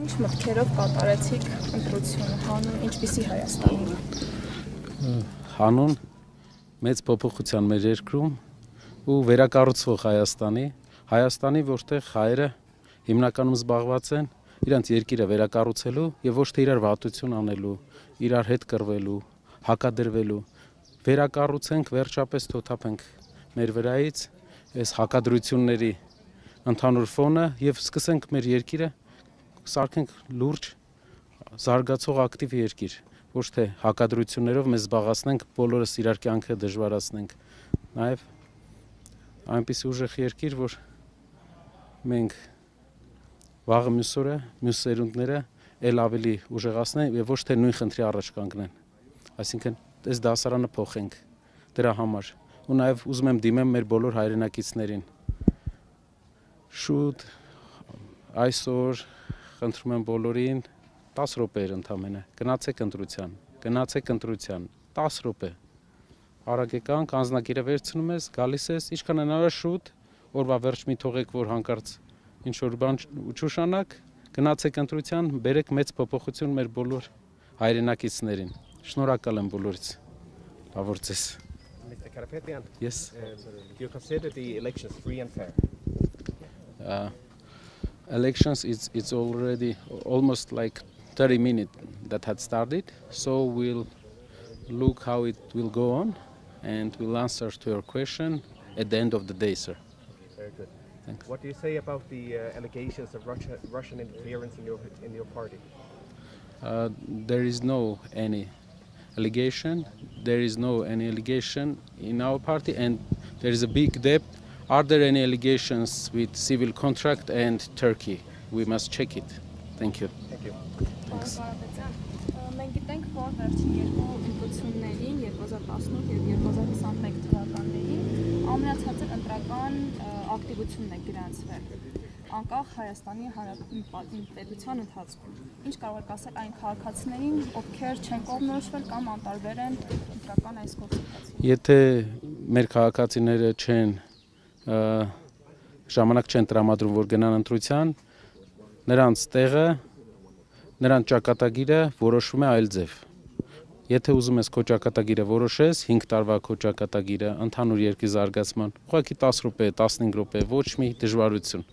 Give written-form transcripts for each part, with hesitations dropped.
Ինչ մտքերով կատարեցիք ընտրությունը, հանուն ինչպիսի Հայաստանի։ Հանուն մեծ փոփոխության մեր երկրում ու վերակառուցվող Հայաստանի, որտեղ հայերը հիմնականում զբաղված են իրենց երկիրը վերակառուցելու եւ ոչ թե իրար վատություն անելու, իրար հետ կռվելու, հակադրվելու։ Վերակառուցենք, վերջապես թոթափենք մեր վրայից այս հակադրությունների ընդհանուր ֆոնը եւ սկսենք մեր երկիրը սարքենք լուրջ զարգացող ակտիվ երկիր, ոչ թե հակադրություններով մեզ զբաղացնենք, բոլորս իրար կյանքը դժվարացնենք։ Նաեւ այնպիսի ուժեղ երկիր, որ մենք վաղը մյուս օրը, մյուս սերունդները ել ավելի ուժեղացնեն եւ ոչ թե նույն խնդրի առաջ կանգնեն։ Այսինքն, այս դասարանը փոխենք դրա համար։ Ու նաեւ ուզում եմ դիմեմ մեր բոլոր հայրենակիցներին։ Շուտ այսօր խնդրում եմ բոլորին 10 րոպեեր ընդամենը գնացեք ընտրության 10 րոպե արագ եկանք անձնագիրը վերցնում ես գալիս ես ինչքան հնարավոր շուտ օրվա վերջ մի թողեք որ հանկարծ ինչ որ բան չուշանակ գնացեք ընտրության բերեք մեծ փոփոխություն մեր բոլոր հայրենակիցներին շնորհակալ եմ բոլորից լավ որ ձեզ Mr. Karapetyan, yes do you consider the elections free and fair? Elections it's already almost like 30 minutes that had started, so we'll look how it will go on and we'll answer to your question at the end of the day, sir. Very good. Thanks. What do you say about the allegations of Russian interference in your party? There is no any allegation. There is no any allegation in our party, and there is a big depth. Are there any allegations with civil contract and Turkey? We must check it. Thank you. Thank you. Thanks. Մենք գիտենք, որ վերջին երկու ընտրություններին 2018 եւ 2021 թվականներին ամենացածր ընտրական ակտիվությունն է գրանցվել անկախ Հայաստանի Հանրապետության պետության ընթացքում։ Ինչ կարող եք ասել այն քաղաքացիներին, ովքեր չեն կողմնորոշվել կամ անտարբեր են ընտրական այս գործընթացին։ Եթե մեր քաղաքացիները չեն ժամանակ չեն տրամադրում, որ գնան ընտրության, նրանց տեղը, նրանց ճակատագիրը որոշվում է այլ ձև։ Եթե ուզում ես քո ճակատագիրը որոշես, 5 տարվա քո ճակատագիրը ընդհանուր երկրի զարգացման, ուղղակի 10 րոպե, 15 րոպե, ոչ մի դժվարություն։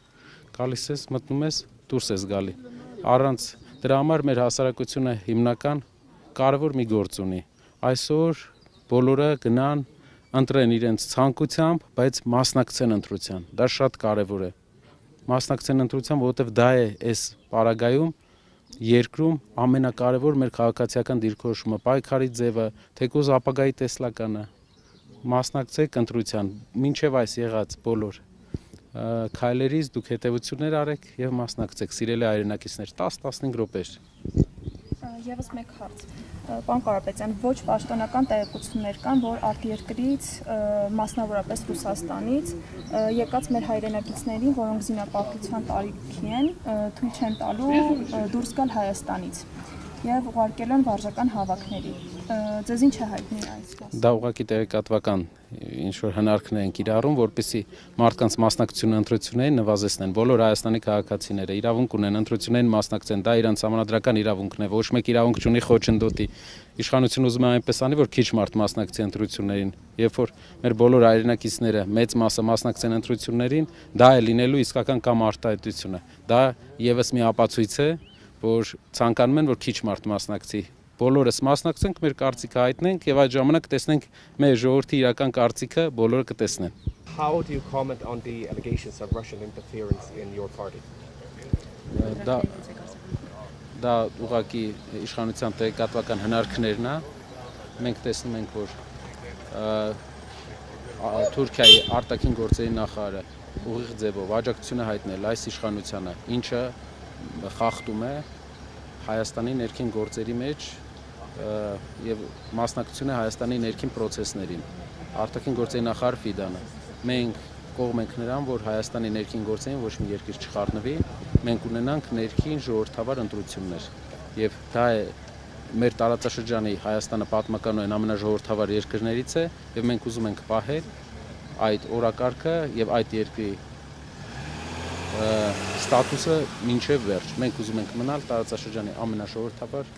Գալիս ես, մտնում ես, դուրս ես գալի։ Առանց դրա համար մեր հասարակությունը հիմնական կարևոր մի գործ ունի։ Այսօր բոլորը գնան ընտրեն իրենց ցանկությամբ, բայց մասնակցեն ընտրության։ Դա շատ կարևոր է։ Մասնակցեն ընտրության, որովհետև դա է այս պարագայում երկրում ամենակարևոր մեր քաղաքացիական դիրքորոշումը, պայքարի ձևը, թեկուզ ապագայի տեսլականը։ Մասնակցեք ընտրության, մինչև այս եղած բոլոր քայլերից դուք հետևություններ արեք եւ մասնակցեք, սիրելի հայրենակիցներ, 10-15 րոպե։ Եվս մեկ հարց։ Պարոն Կարապետյան, ոչ պաշտոնական տեղեկություններ կան, որ արտերկրից, մասնավորապես Ռուսաստանից, եկած մեր հայրենակիցներին, որոնք զինապարտության տարիքի են, թույլ չեն տալու դուրս գալ Հայաստանից եւ ուղարկել են վարժական հավաքների։ Ձեզ ինչ է հայտնի այս մասը։ Դա ուղղակի տեղեկատվական ինչ որ հնարքներ են կիրառում, որպեսզի մարդկանց մասնակցությունը ընտրություններին նվազեցնեն։ Բոլոր Հայաստանի քաղաքացիները իրավունք ունեն ընտրություններին մասնակցեն, դա իրենց համանդրական իրավունքն է, ոչ մեկ իրավունք չունի խոչընդոտի։ Իշխանությունը ուզում է այնպես անի, որ քիչ մարդ մասնակցի ընտրություններին։ Երբ որ մեր բոլոր հայրենակիցները մեծ մասը մասնակցեն ընտրություններին, դա է լինելու իսկական կամ արտահայտությունը։ Դա եւս մի ապացույց է, որ ցանկանում են, որ քիչ մարդ մասնակցի։ Բոլորս մասնակցենք, մեր կարծիքը հայտնենք եւ այդ ժամանակ տեսնենք մեր ժողովրդի իրական կարծիքը բոլորը կտեսնեն։ How do you comment on the allegations of Russian interference in your party? Դա ուղղակի իշխանության տեղեկատվական հնարքներն է։ Մենք տեսնում ենք, որ Թուրքիայի արտաքին գործերի նախարարը ուղիղ ձևով աջակցություն է հայտնել այս իշխանությանը, ինչը խախտում է Հայաստանի ներքին գործերի մեջ եւ մասնակցություն է Հայաստանի ներքին process-ներին։ Արտաքին գործերի նախարար Ֆիդանը։ Մենք կողմ ենք նրան, որ Հայաստանի ներքին գործերին ոչ մի երկիր չխառնվի, մենք ունենանք ներքին ժողովրդավար ընտրություններ։ Եվ դա է մեր տարածաշրջանի Հայաստանը պատմականորեն ամենաժողովրդավար երկրներից է, եւ մենք ուզում ենք պահել այդ օրակարգը եւ այդ երկրի ստատուսը մինչև վերջ։ Մենք ուզում ենք մնալ տարածաշրջանի ամենաժողովրդավար